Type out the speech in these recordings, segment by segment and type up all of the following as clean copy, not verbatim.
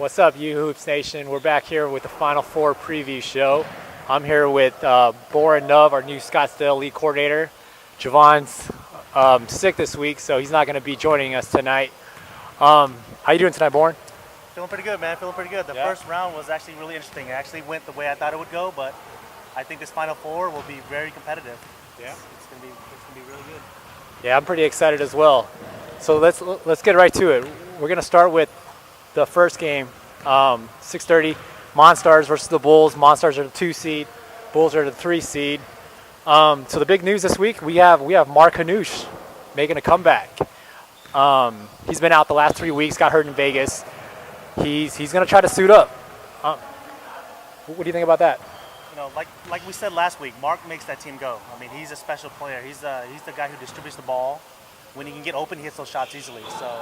What's up, you Hoops Nation? We're back here with the Final Four preview show. I'm here with Borin, Ngov, our new Scottsdale league coordinator. Javon's sick this week, so he's not going to be joining us tonight. How you doing tonight, Borin? Feeling pretty good, man. Feeling pretty good. The first round was actually really interesting. It actually went the way I thought it would go, but I think this Final Four will be very competitive. Yeah, it's gonna be really good. Yeah, I'm pretty excited as well. So let's get right to it. We're going to start with the first game, 6:30, Monstars versus the Bulls. Monstars are the 2 seed, Bulls are the 3 seed. So the big news this week, we have Mark Hanush making a comeback. He's been out the last 3 weeks, got hurt in Vegas. He's going to try to suit up. What do you think about that? You know, like we said last week, Mark makes that team go. I mean, he's a special player. He's the guy who distributes the ball. When he can get open, he hits those shots easily. So,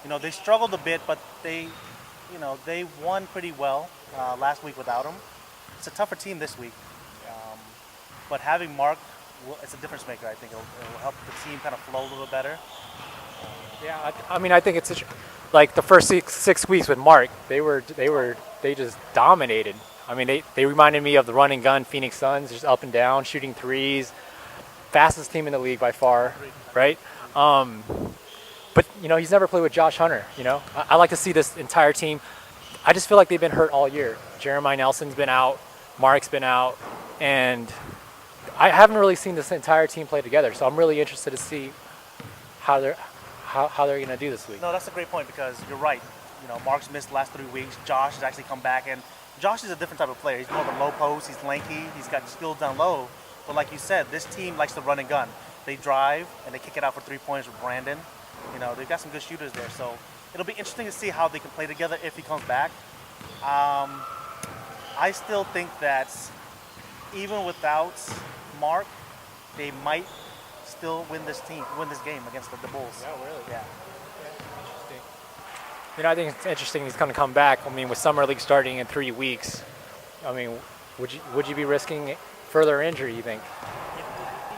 you know, they struggled a bit, but they won pretty well last week without him. It's a tougher team this week, but having Mark, it's a difference maker. I think it'll help the team kind of flow a little better. Yeah, I mean, I think it's like the first six weeks with Mark, they just dominated. I mean, they reminded me of the run and gun Phoenix Suns, just up and down, shooting threes, fastest team in the league by far, right? But, you know, he's never played with Josh Hunter, you know. I like to see this entire team. I just feel like they've been hurt all year. Jeremiah Nelson's been out, Mark's been out, and I haven't really seen this entire team play together. So I'm really interested to see how they're going to do this week. No, that's a great point because you're right. You know, Mark's missed the last 3 weeks. Josh has actually come back, and Josh is a different type of player. He's more of a low post. He's lanky. He's got skills down low. But like you said, this team likes to run and gun. They drive and they kick it out for 3 pointers with Brandon. You know, they've got some good shooters there. So it'll be interesting to see how they can play together if he comes back. I still think that even without Mark, they might still win this game against the Bulls. Yeah, really? Yeah. Interesting. You know, I think it's interesting he's going to come back. I mean, with Summer League starting in 3 weeks, I mean, would you be risking further injury, you think?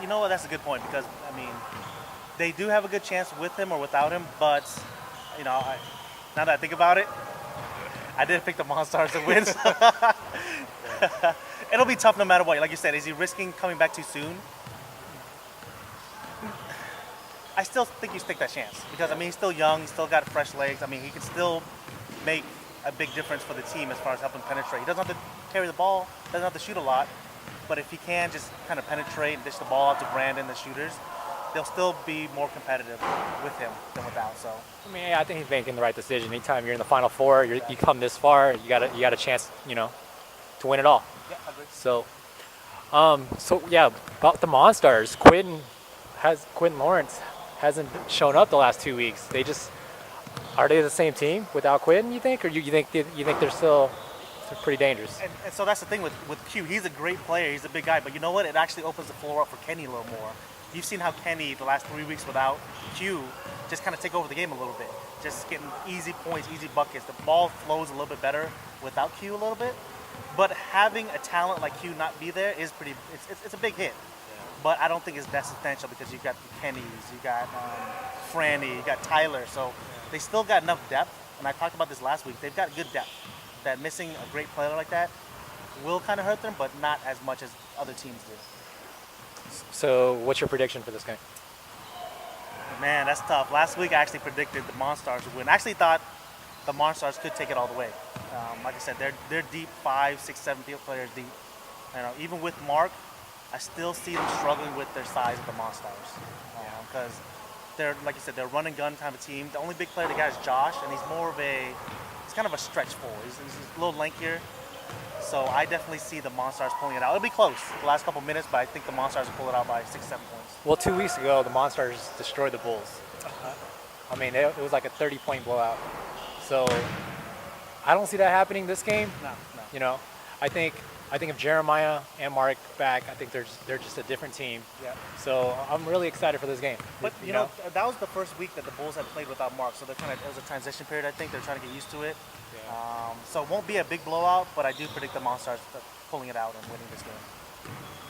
You know what? That's a good point because, I mean, they do have a good chance with him or without him, but, you know, now that I think about it, I did pick the Monstars to win. It'll be tough no matter what. Like you said, is he risking coming back too soon? I still think you take that chance because, I mean, he's still young. He's still got fresh legs. I mean, he can still make a big difference for the team as far as helping penetrate. He doesn't have to carry the ball, doesn't have to shoot a lot, but if he can just kind of penetrate and dish the ball out to Brandon, the shooters, they'll still be more competitive with him than without. So, I mean, yeah, I think he's making the right decision. Anytime you're in the Final Four, you come this far, you got a chance, you know, to win it all. yeah, I agree. So yeah, about the Monstars, Quentin Lawrence hasn't shown up the last 2 weeks. Are they the same team without Quentin, you think, or you think they're still pretty dangerous? And so that's the thing with Q. He's a great player. He's a big guy, but you know what? It actually opens the floor up for Kenny a little more. You've seen how Kenny the last 3 weeks without Q just kind of take over the game a little bit, just getting easy points, easy buckets. The ball flows a little bit better without Q a little bit. But having a talent like Q not be there is pretty. It's a big hit. But I don't think it's that substantial because you've got the Kennys, you got Franny, you got Tyler. So they still got enough depth. And I talked about this last week. They've got good depth. That missing a great player like that will kind of hurt them, but not as much as other teams do. So what's your prediction for this game? Man, that's tough. Last week I actually predicted the Monstars would win. I actually thought the Monstars could take it all the way. Like I said, they're deep, 5, 6, 7 players deep. You know, even with Mark, I still see them struggling with their size of the Monstars because they're, like you said, they're run and gun kind of team. The only big player they got is Josh, and he's kind of a stretch forward. He's a little lankier. So I definitely see the Monstars pulling it out. It'll be close the last couple minutes, but I think the Monstars will pull it out by 6, 7 points. Well, 2 weeks ago, the Monstars destroyed the Bulls. I mean, it was like a 30-point blowout. So I don't see that happening this game. No. You know, I think if Jeremiah and Mark back, I think they're just a different team. Yeah. So I'm really excited for this game. But you know, that was the first week that the Bulls had played without Mark, so it was a transition period. I think they're trying to get used to it. Yeah. So it won't be a big blowout, but I do predict the Monstars pulling it out and winning this game.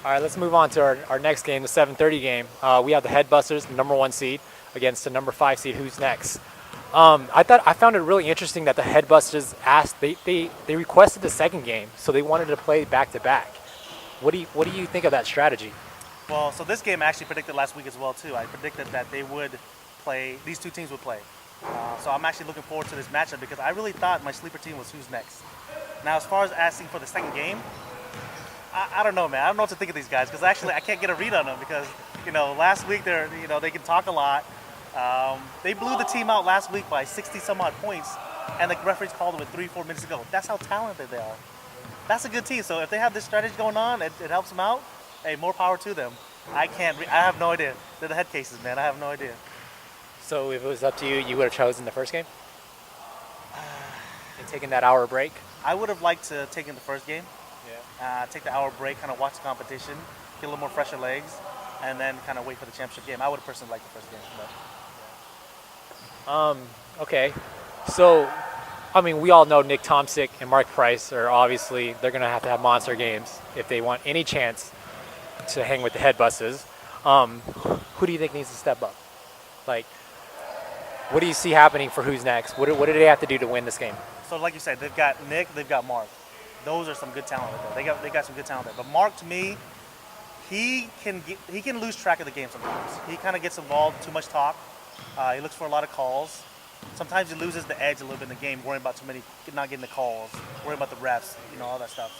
All right, let's move on to our next game, the 7:30 game. We have the Headbusters, the number 1 seed, against the number 5 seed. Who's next? I found it really interesting that the Headbusters asked they requested the second game, so they wanted to play back to back. What do you think of that strategy? Well, so this game I actually predicted last week as well too. I predicted that these two teams would play. So I'm actually looking forward to this matchup because I really thought my sleeper team was who's next. Now, as far as asking for the second game, I don't know, man. I don't know what to think of these guys because actually I can't get a read on them because last week they can talk a lot. They blew the team out last week by 60 some odd points, and the referees called it with 3-4 minutes to go. That's how talented they are. That's a good team. So if they have this strategy going on, it helps them out. Hey, more power to them. I have no idea. They're the head cases, man. I have no idea. So if it was up to you, you would have chosen the first game and taken that hour break. I would have liked to take in the first game, Yeah. take the hour break, kind of watch the competition, get a little more fresher legs, and then kind of wait for the championship game. I would have personally liked the first game. But. Okay. So, I mean, we all know Nick Tomsick and Mark Price are obviously they're going to have monster games if they want any chance to hang with the Headbusters. Who do you think needs to step up? Like, what do you see happening for who's next? What do they have to do to win this game? So like you said, they've got Nick, they've got Mark. Those are some good talent right there. They got some good talent there. But Mark, to me, he can lose track of the game sometimes. He kind of gets involved, too much talk. He looks for a lot of calls. Sometimes he loses the edge a little bit in the game, worrying about not getting the calls, worrying about the refs, all that stuff.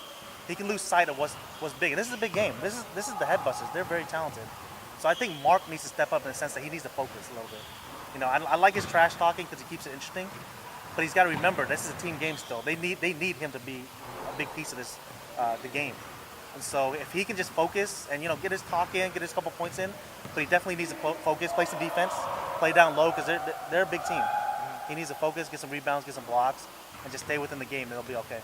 He can lose sight of what's big. And this is a big game. This is the Headbusters. They're very talented. So I think Mark needs to step up in the sense that he needs to focus a little bit. I like his trash talking because he keeps it interesting. But he's got to remember, this is a team game still. They need him to be a big piece of this the game. And so if he can just focus and get his talk in, get his couple points in, but he definitely needs to focus, play some defense, play down low because they're a big team. He needs to focus, get some rebounds, get some blocks, and just stay within the game, and it'll be okay.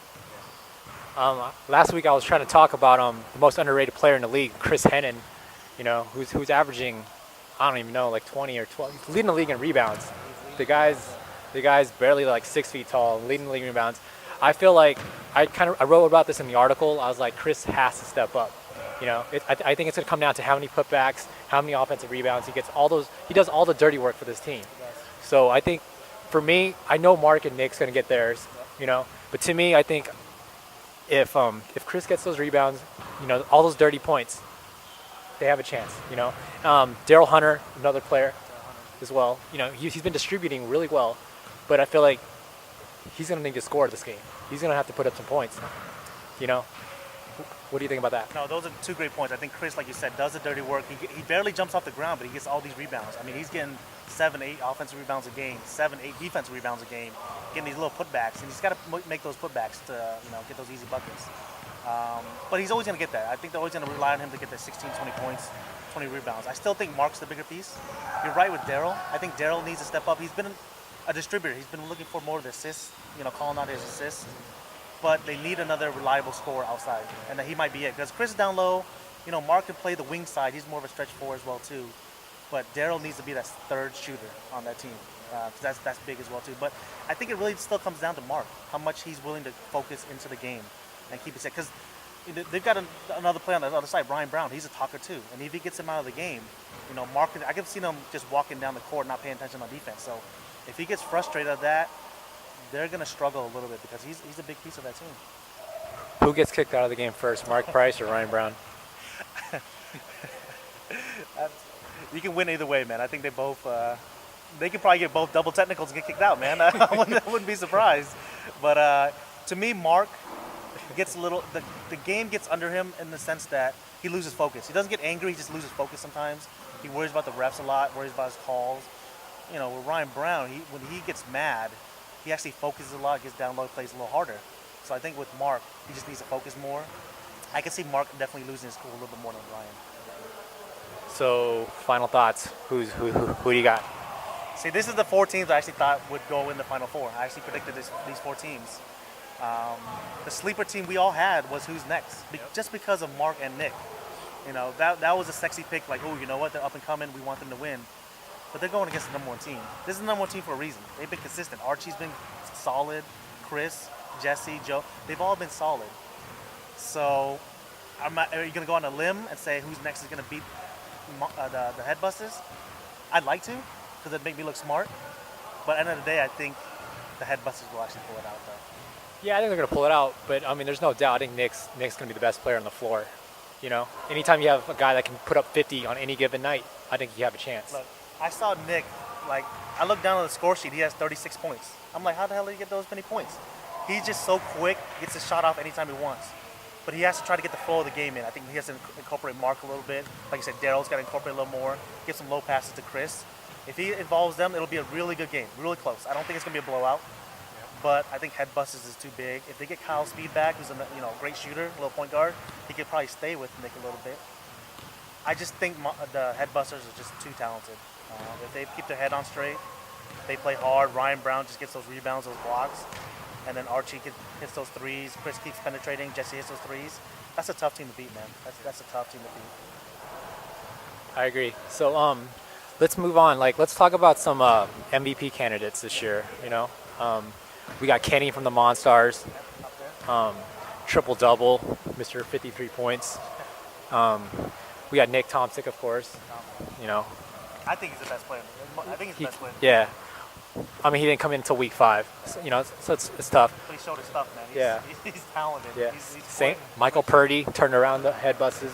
Last week I was trying to talk about the most underrated player in the league, Chris Hennon, who's averaging, I don't even know, like 20 or 12. He's leading the league in rebounds. The guy's barely like 6 feet tall, leading the league in rebounds. I feel like I wrote about this in the article. I was like, Chris has to step up. I think it's going to come down to how many putbacks, how many offensive rebounds he gets. He does all the dirty work for this team. So I think, for me, I know Mark and Nick's going to get theirs. But to me, I think if Chris gets those rebounds, all those dirty points, they have a chance. Daryl Hunter, another player, as well. He's been distributing really well, but I feel like he's going to need to score this game. He's going to have to put up some points. What do you think about that? No, those are two great points. I think Chris, like you said, does the dirty work. He barely jumps off the ground, but he gets all these rebounds. I mean, he's getting 7-8 offensive rebounds a game, 7-8 defensive rebounds a game, getting these little putbacks, and he's got to make those putbacks to get those easy buckets. But he's always going to get that. I think they're always going to rely on him to get that 16, 20 points, 20 rebounds. I still think Mark's the bigger piece. You're right with Daryl. I think Daryl needs to step up. He's been a distributor. He's been looking for more of the assists, calling out his assists. But they need another reliable scorer outside, and that he might be it. Because Chris is down low. Mark can play the wing side. He's more of a stretch four as well too. But Daryl needs to be that third shooter on that team. Because that's big as well too. But I think it really still comes down to Mark, how much he's willing to focus into the game and keep it set. Because they've got another player on the other side, Brian Brown. He's a talker too, and if he gets him out of the game, Mark. I can see him just walking down the court, not paying attention on defense. So if he gets frustrated at that, they're going to struggle a little bit because he's a big piece of that team. Who gets kicked out of the game first, Mark Price or Ryan Brown? You can win either way, man. I think they both. They could probably get both double technicals and get kicked out, man. I wouldn't be surprised. But to me, Mark gets a little. The game gets under him in the sense that he loses focus. He doesn't get angry. He just loses focus sometimes. He worries about the refs a lot. Worries about his calls. With Ryan Brown, when he gets mad, he actually focuses a lot, gets down low, plays a little harder. So I think with Mark, he just needs to focus more. I can see Mark definitely losing his cool a little bit more than Ryan. So, final thoughts. Who do you got? See, this is the 4 teams I actually thought would go in the Final Four. I actually predicted these 4 teams. The sleeper team we all had was who's next, just because of Mark and Nick. That was a sexy pick. Like, oh, you know what? They're up and coming. We want them to win. But they're going against the number 1 team. This is the number 1 team for a reason. They've been consistent. Archie's been solid. Chris, Jesse, Joe, they've all been solid. So, are you going to go on a limb and say who's next is going to beat the Headbusters? I'd like to, because it'd make me look smart. But at the end of the day, I think the Headbusters will actually pull it out, though. Yeah, I think they're going to pull it out, but I mean, there's no doubt. I think Nick's going to be the best player on the floor. You know, anytime you have a guy that can put up 50 on any given night, I think you have a chance. Look, I saw Nick, like, I looked down on the score sheet, he has 36 points. I'm like, how the hell did he get those many points? He's just so quick, gets his shot off anytime he wants. But he has to try to get the flow of the game in. I think he has to incorporate Mark a little bit. Like I said, Daryl's got to incorporate a little more, give some low passes to Chris. If he involves them, it'll be a really good game, really close. I don't think it's going to be a blowout. But I think Headbusters is too big. If they get Kyle Speed back, who's a great shooter, little point guard, he could probably stay with Nick a little bit. I just think the Headbusters are just too talented. If they keep their head on straight, they play hard. Ryan Brown just gets those rebounds, those blocks, and then Archie hits those threes. Chris keeps penetrating. Jesse hits those threes. That's a tough team to beat, man. That's a tough team to beat. I agree. So let's move on. Like, let's talk about some MVP candidates this year. You know. We got Kenny from the Monstars, triple double, Mr. 53 points. We got Nick Tomsic, of course. You know. I think he's the best player. I think he's the best player. Yeah. I mean, he didn't come in until week 5. So, you know, so it's tough. But he showed his stuff, man. He's talented. Yeah. He's Michael Purdy turned around the Headbusters.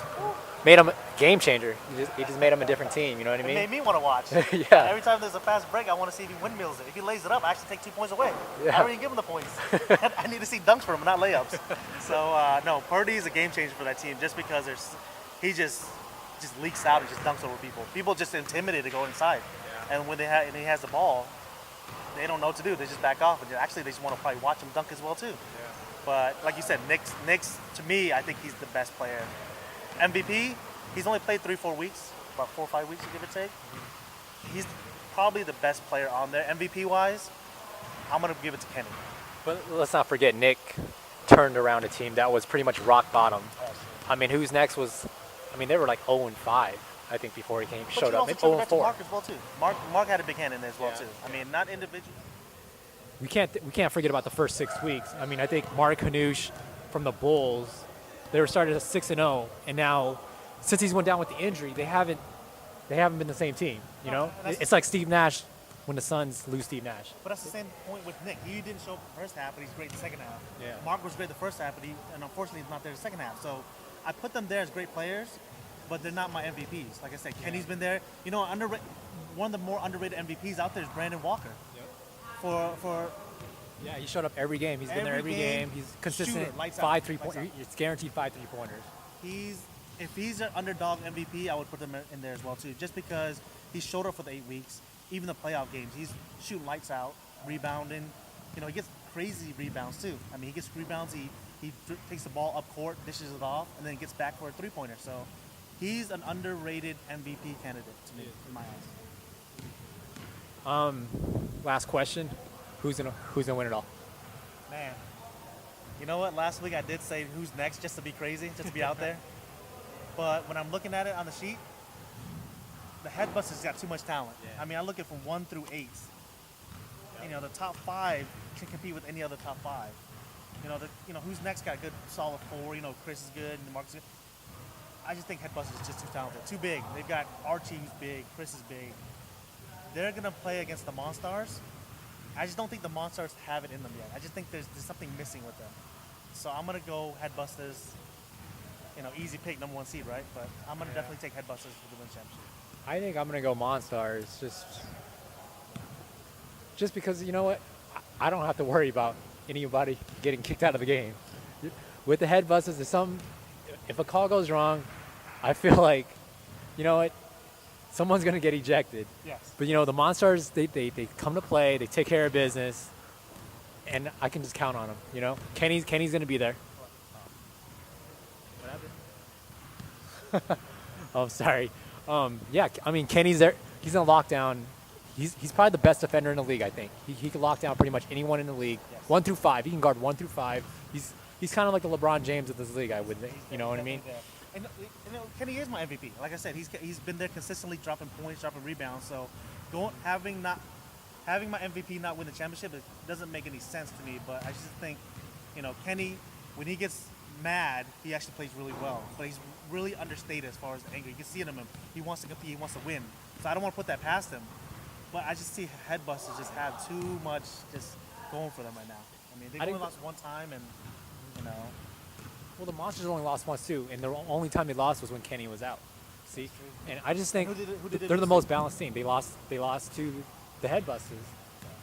Made him a game changer. He just made him a different team. You know what I mean? It made me want to watch. Yeah. Every time there's a fast break, I want to see if he windmills it. If he lays it up, I actually take 2 points away. Yeah. I don't even give him the points. I need to see dunks from him, not layups. So no, Purdy is a game changer for that team just because he just leaks out and just dunks over people. People just intimidated to go inside, and when he has the ball, they don't know what to do. They just back off, and actually they just want to probably watch him dunk as well too. Yeah. But like you said, Nick's to me, I think he's the best player. MVP, he's only played 3-4 weeks, about 4 or 5 weeks, give or take. He's probably the best player on there. MVP wise, I'm gonna give it to Kenny. But let's not forget, Nick turned around a team that was pretty much rock bottom. I mean, who's next was? I mean, they were like 0-5, I think, before he showed up. Maybe 0-4. Mark as well too. Mark had a big hand in there as well too. I mean, not individually. We can't forget about the first 6 weeks. I mean, I think Mark Hanoush from the Bulls, they were started at 6-0, and now since he's went down with the injury, they haven't been the same team. You know, it's like Steve Nash when the Suns lose Steve Nash. But that's the same point with Nick. He didn't show up in the first half, but he's great in the second half. Yeah. Mark was great the first half, and unfortunately he's not there in the second half. So I put them there as great players, but they're not my MVPs. Like I said, Kenny's been there. You know, one of the more underrated MVPs out there is Brandon Walker. Yep. Yeah, he showed up every game. He's been there every game. He's consistent. Shooter, 5 3-pointers. It's guaranteed 5 3-pointers. If he's an underdog MVP, I would put him in there as well too. Just because he showed up for the 8 weeks, even the playoff games, he's shooting lights out, rebounding. You know, he gets crazy rebounds too. I mean, he gets rebounds. He takes the ball up court, dishes it off, and then gets back for a 3-pointer. So he's an underrated MVP candidate to me, in my eyes. Last question: Who's gonna win it all? Man, you know what? Last week I did say who's next, just to be crazy, just to be out there. But when I'm looking at it on the sheet, the Headbusters got too much talent. Yeah. I mean, I look at from 1 through 8. Yeah. You know, the top 5 can compete with any other top 5. You know, who's next got a good solid 4. You know, Chris is good and Mark's good. I just think Headbusters is just too talented, too big. They've got Archie who's big, Chris is big. They're gonna play against the Monstars. I just don't think the Monstars have it in them yet. I just think there's something missing with them. So I'm gonna go Headbusters. You know, easy pick, number 1 seed, right? But I'm gonna definitely take Headbusters for the win championship. I think I'm gonna go Monstars, just because, you know what, I don't have to worry about anybody getting kicked out of the game. With the Headbusters, if a call goes wrong, I feel like, you know what, someone's gonna get ejected. Yes. But you know, the Monstars, they come to play, they take care of business, and I can just count on them. You know, Kenny's gonna be there. What happened? Oh, sorry. Yeah, I mean, Kenny's there. He's in a lockdown. He's probably the best defender in the league, I think. He can lock down pretty much anyone in the league. Yes. 1 through 5. He can guard 1 through 5. He's kind of like the LeBron James of this league, I would think. You know what I mean? And Kenny is my MVP. Like I said, he's been there consistently dropping points, dropping rebounds. So having my MVP not win the championship, it doesn't make any sense to me. But I just think, you know, Kenny, when he gets mad, he actually plays really well. But he's really understated as far as anger. You can see it in him. He wants to compete. He wants to win. So I don't want to put that past him. But I just see Headbusters just have too much just going for them right now. I mean, they've only lost one time, and you know. Well, the Monsters only lost once too, and the only time they lost was when Kenny was out. See, and I just think Who did they're the most balanced team. They lost to the Headbusters,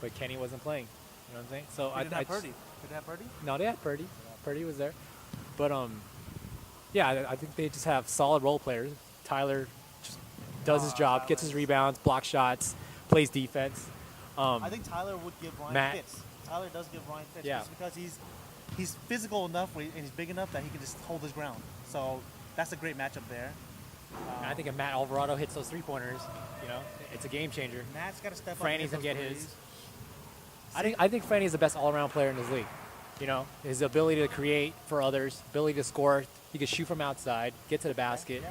but Kenny wasn't playing. You know what I'm saying? So Did they have Purdy? Did they have Purdy? No, they had Purdy. Purdy was there, but yeah, I think they just have solid role players. Tyler just does his job, gets his rebounds, blocks shots, plays defense. I think Tyler would give Ryan Matt. fits. Tyler does give Ryan fits Yeah. just because he's physical enough and he's big enough that he can just hold his ground. So that's a great matchup there. And I think if Matt Alvarado hits those 3-pointers, you know, it's a game changer. Matt's got to step up. Franny's and gonna get hit his. those I think Franny is the best all-around player in this league. You know, his ability to create for others, ability to score. He can shoot from outside, get to the basket. Yeah.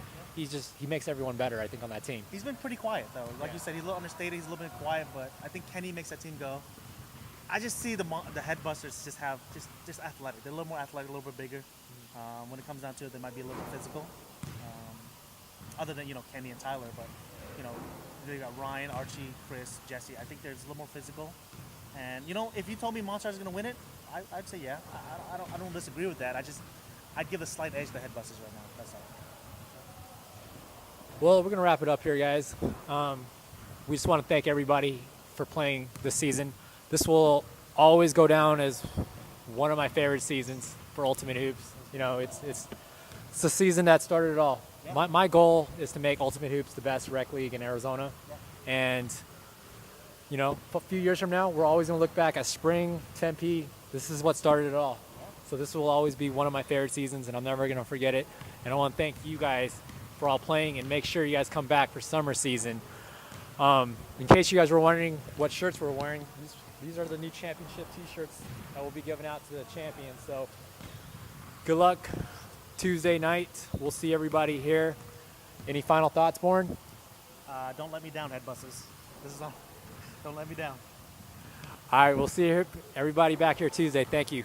He makes everyone better, I think, on that team. He's been pretty quiet though. Like you said, he's a little understated. He's a little bit quiet, but I think Kenny makes that team go. I just see the Headbusters just have just athletic. They're a little more athletic, a little bit bigger. When it comes down to it, they might be a little bit physical. Other than Kenny and Tyler, but they got Ryan, Archie, Chris, Jesse. I think there's a little more physical. And if you told me Monstars is going to win it, I'd say yeah. I don't disagree with that. I'd give a slight edge to the Headbusters right now. That's all. Well, we're gonna wrap it up here, guys. We just want to thank everybody for playing this season. This will always go down as one of my favorite seasons for Ultimate Hoops. It's the season that started it all. Yeah. My goal is to make Ultimate Hoops the best rec league in Arizona. Yeah. And, a few years from now, we're always going to look back at spring, Tempe. This is what started it all. Yeah. So this will always be one of my favorite seasons, and I'm never going to forget it. And I want to thank you guys for all playing, and make sure you guys come back for summer season. In case you guys were wondering what shirts we're wearing, these are the new championship T-shirts that we'll be giving out to the champions. So good luck Tuesday night. We'll see everybody here. Any final thoughts, Borin? Don't let me down, Headbusters. This is all. Don't let me down. All right, we'll see everybody back here Tuesday. Thank you.